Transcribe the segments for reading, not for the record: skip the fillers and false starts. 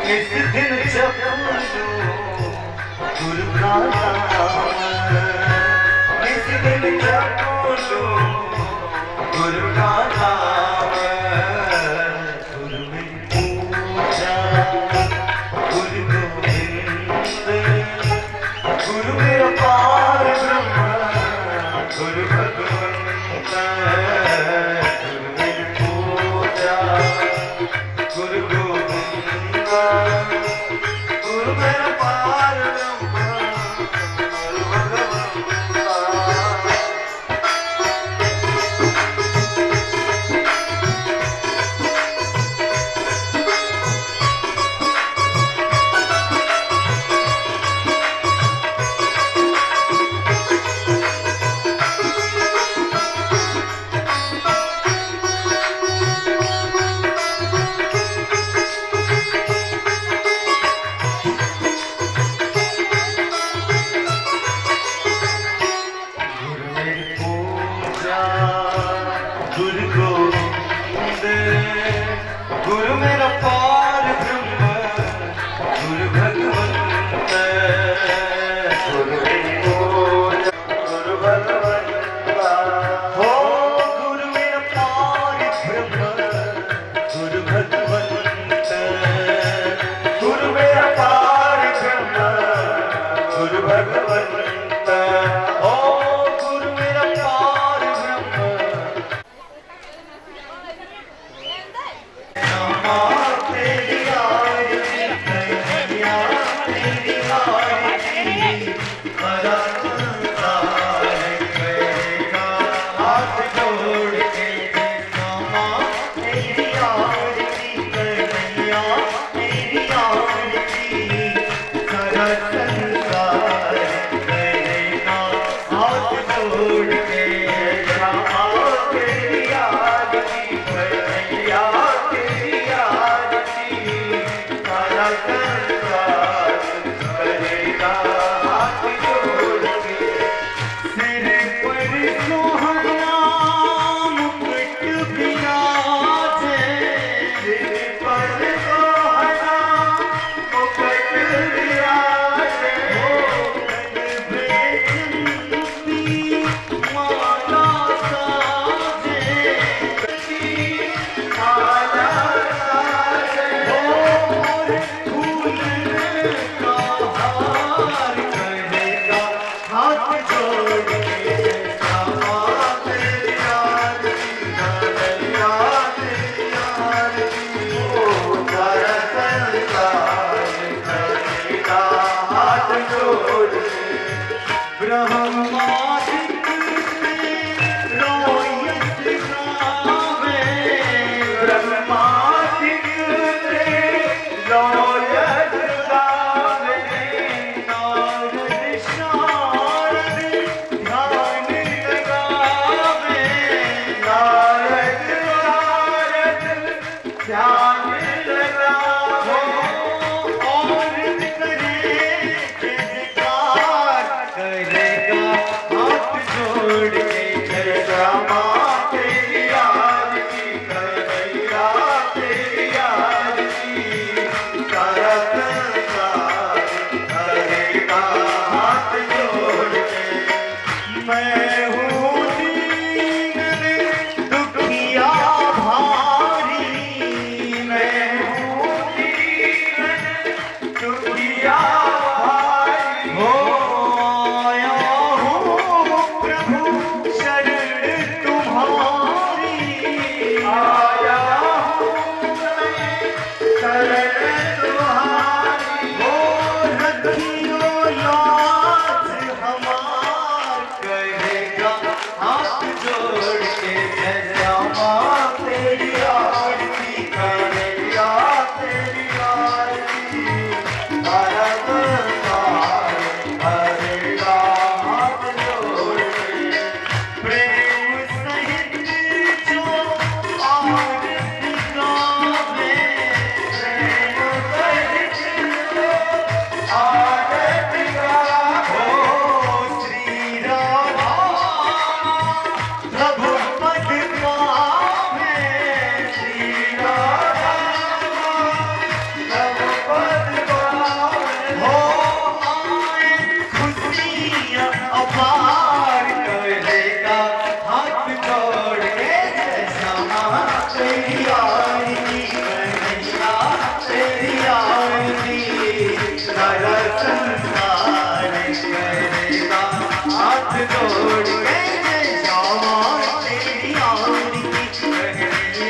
इस दिन जपो गुरु का नाम, इस दिन जपो गुरु का नाम। गुरु में पूजा गुरु गोविंद, गुरु मेरा पार ब्रह्म गुरु भगवंत। गुरु में पूजा गुरु गोविंद, गुरु मेरा पार ब्रह्म गुरु भगवंत। गुरु गोविंद, गुरु मेरा पार ब्रह्म गुरु भगवंत। गुरु मेरी पूजा गुरु भगवंत। हो गुरु मेरा पार ब्रह्म गुरु भगवंत। गुरु मेरा पार ब्रह्म गुरु भगवंत। हो गुरु मेरा पार ब्रह्म।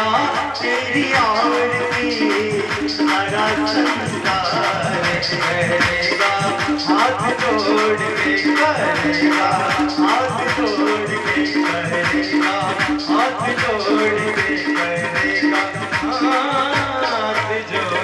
करेगा तेरी आरती, हरा चंदा करेगा, हाथ जोड़ के करेगा, हाथ जोड़ के करेगा, हाथ जोड़ के करेगा, हाथ जोड़।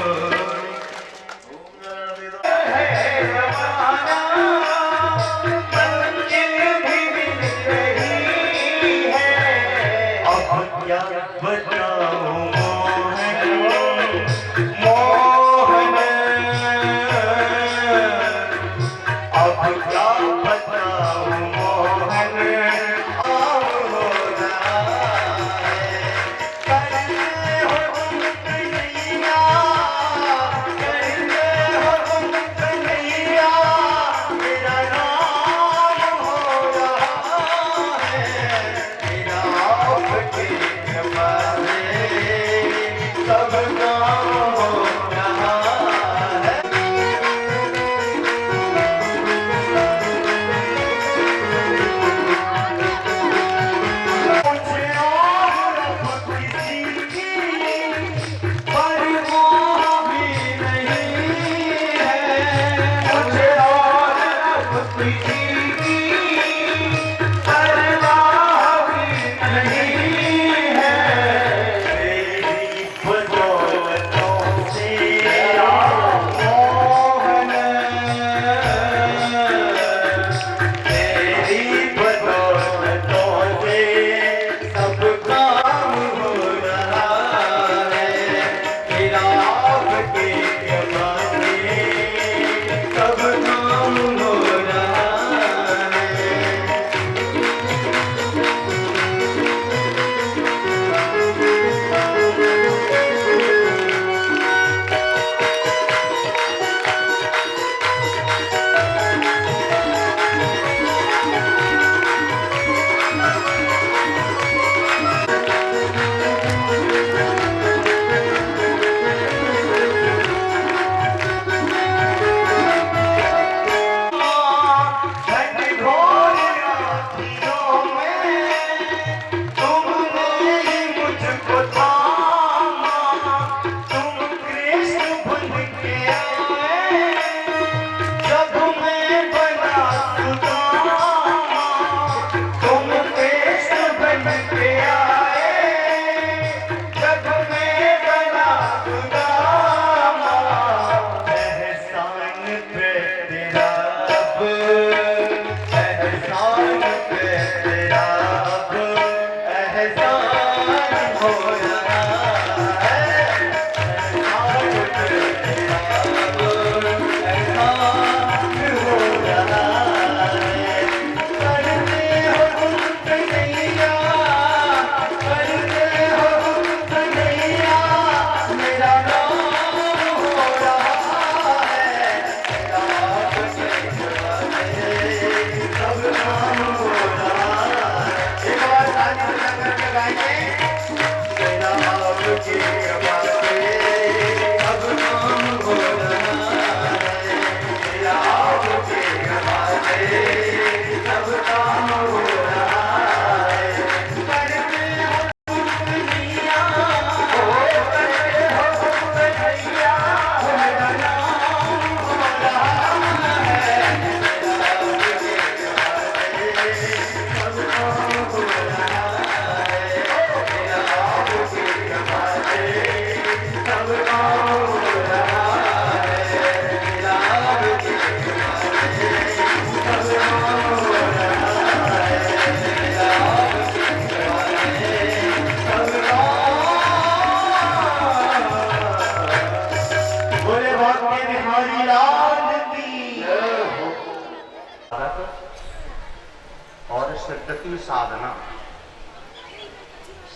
और सिद्धति साधना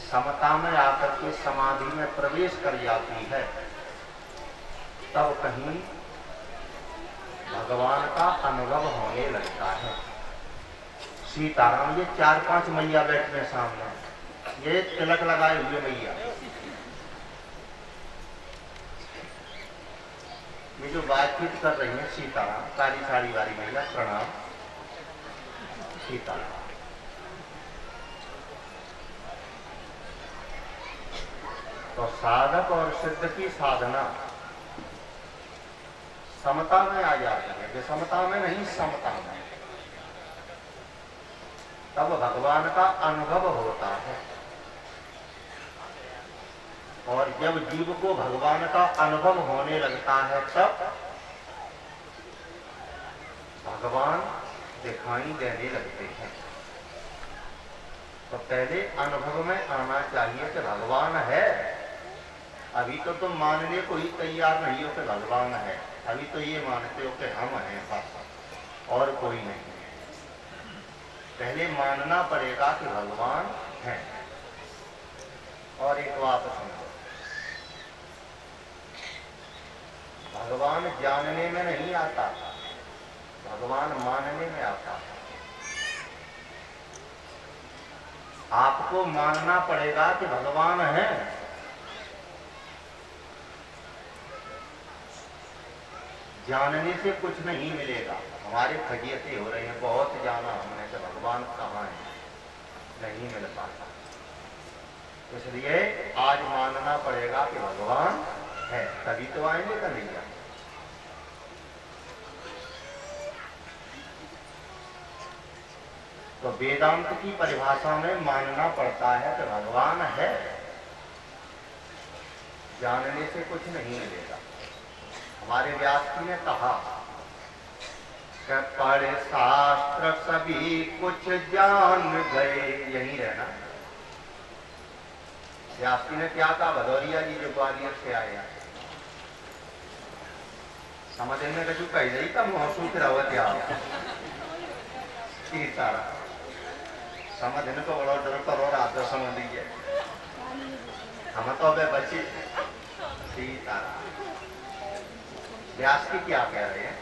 समता में आकर के समाधि में प्रवेश कर जाती है, तब कहीं भगवान का अनुभव होने लगता है। सीताराम, ये 4-5 मैया बैठे सामने, ये तिलक लगाए हुए मैया, ये जो बातचीत कर रही है सीताराम, काली साड़ी वाली मैया, प्रणाम सीताराम। तो साधक और सिद्ध की साधना समता में आ जाती है, विषमता में नहीं, समता में। तब भगवान का अनुभव होता है। और जब जीव को भगवान का अनुभव होने लगता है तब भगवान दिखाई देने लगते हैं। तो पहले अनुभव में आना चाहिए कि भगवान है। अभी तो तुम मानने को ही तैयार नहीं हो कि भगवान है। अभी तो ये मानते हो कि हम हैं बस, और कोई नहीं है। पहले मानना पड़ेगा कि भगवान है। और एक बात सुनो, भगवान जानने में नहीं आता, भगवान मानने में आता है। आपको मानना पड़ेगा कि भगवान है। जानने से कुछ नहीं मिलेगा। हमारे फजीयतें हो रही हैं, बहुत जाना हमने कि भगवान कहाँ है, नहीं मिल पाता। इसलिए आज मानना पड़ेगा कि भगवान है, तभी तो आएंगे कन्हैया। तो वेदांत की परिभाषा में मानना पड़ता है कि भगवान है। जानने से कुछ नहीं मिलेगा। हमारे व्यास जी ने कहा कि पढ़े शास्त्र सभी कुछ जान गए, यही रहना। व्यास जी ने क्या कहा? भदौरिया जी जो ग्वालियर से आए हैं, समझ में कछु कह रही था, महसूस रहा क्या सारा समझ में तो बड़ा डर करो रात समझ लीजिए। हम तो अबे बची सीताराम। व्यास जी क्या कह रहे हैं?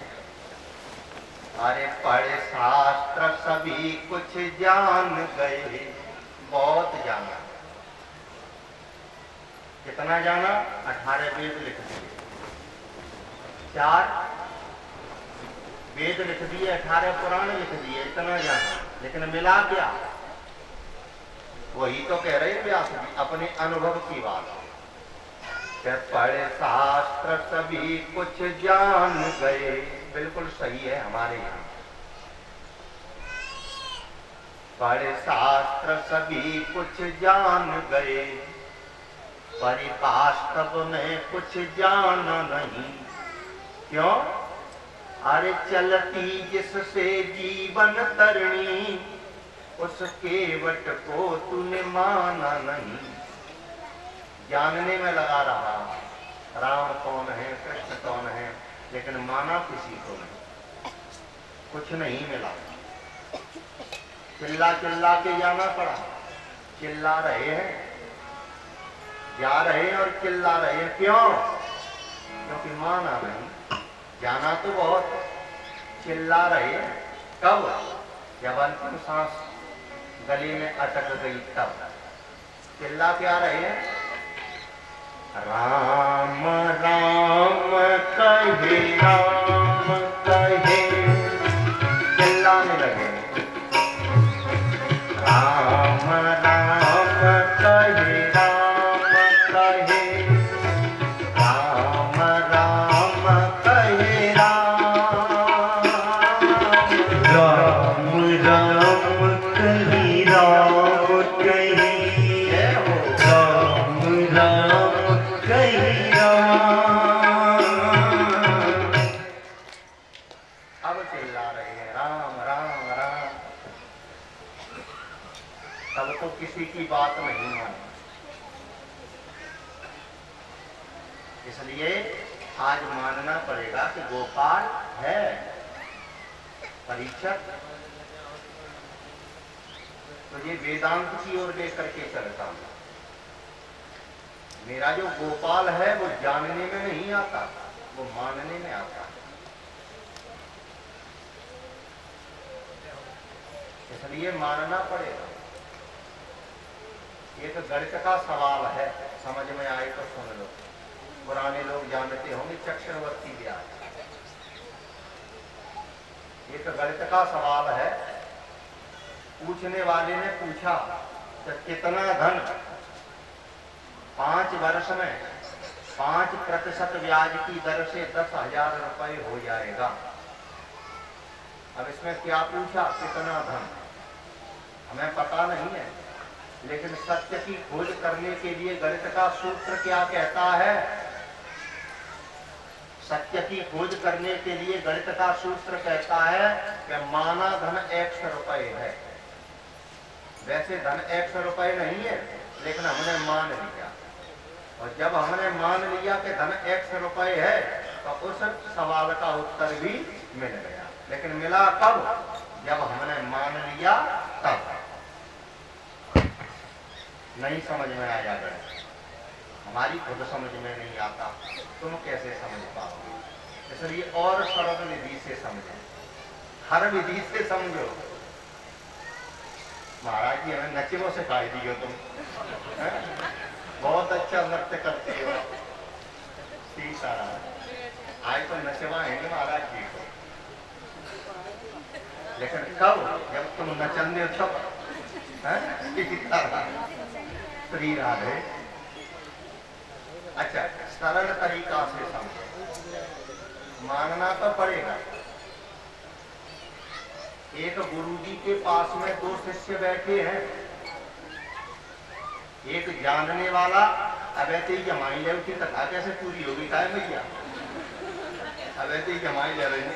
अरे पढ़े शास्त्र सभी कुछ जान गए, बहुत जाना। कितना जाना? 18 वेद लिख दिए, 4 वेद लिख दिए, 18 पुराण लिख दिए, इतना जाना। लेकिन मिला क्या? वही तो कह रहे व्यास जी, अपने अनुभव की बात। पढ़े शास्त्र सभी कुछ जान गए, बिल्कुल सही है हमारे यहाँ। पढ़े शास्त्र सभी कुछ जान गए, परिवास्तव में कुछ जाना नहीं। क्यों? अरे चलती जिससे जीवन तरणी, उस केवट को तूने माना नहीं। जानने में लगा रहा राम कौन है, कृष्ण कौन है, लेकिन माना किसी को नहीं, कुछ नहीं मिला। चिल्ला चिल्ला के जाना पड़ा। चिल्ला रहे हैं, जा रहे हैं और चिल्ला रहे हैं। क्यों? क्योंकि माना नहीं। जाना तो बहुत, चिल्ला रहे हैं। कब? जब अंतिम सांस गले में अटक गई तब चिल्ला क्या रहे हैं? राम राम कहे, राम कहे, चिल्लाने लगे। राम राम कहे, राम कहे, राम राम कहे, राम राम राम कहे, राम कहे, राम राम कहे, राम। अब चिल्ला रहे हैं राम राम राम। तब तो किसी की बात नहीं मानी। इसलिए आज मानना पड़ेगा कि गोपाल है। परीक्षक तो ये वेदांत की ओर लेकर के चलता हूं। मेरा जो गोपाल है वो जानने में नहीं आता, वो मानने में आता है। इसलिए मानना पड़ेगा। ये तो गणित का सवाल है, समझ में आए तो सुन लो। पुराने लोग जानते होंगे चक्रवर्ती ब्याज। ये तो गणित का सवाल है। पूछने वाले ने पूछा कि कितना धन 5 वर्ष में 5% ब्याज की दर से 10,000 रुपए हो जाएगा। अब इसमें क्या पूछा, कितना धन, हमें पता नहीं है, लेकिन सत्य की खोज करने के लिए गणित का सूत्र क्या कहता है? सत्य की खोज करने के लिए गणित का सूत्र कहता है कि माना धन x रुपए है। वैसे धन x रुपए नहीं है, लेकिन हमने मान लिया, और जब हमने मान लिया कि धन x रुपए है तो उस सवाल का उत्तर भी मिल गया। लेकिन मिला कब? जब हमने मान लिया तब। नहीं समझ में आया गया, हमारी खुद समझ में नहीं आता, तुम कैसे समझ पाओगे? इसलिए और सरल विधि से समझो, हर विधि से समझो। महाराज जी हमें नचबो सिखाई दियो तुम, बहुत अच्छा नृत्य करते हो। सीताराम, आज तो नचवाएंगे महाराज जी को, लेकिन कब? जब तुम नचंदे हो तब। सीताराम, श्री राधे। अच्छा, सरल तरीका से समझो, मानना तो पड़ेगा। एक गुरुजी के पास में 2 शिष्य बैठे हैं, एक जानने वाला, अब ऐसे ही जमाई ले, उसकी कथा कैसे पूरी होगी? काय भैया, अब ऐसे ही जमाई ले रहे हैं।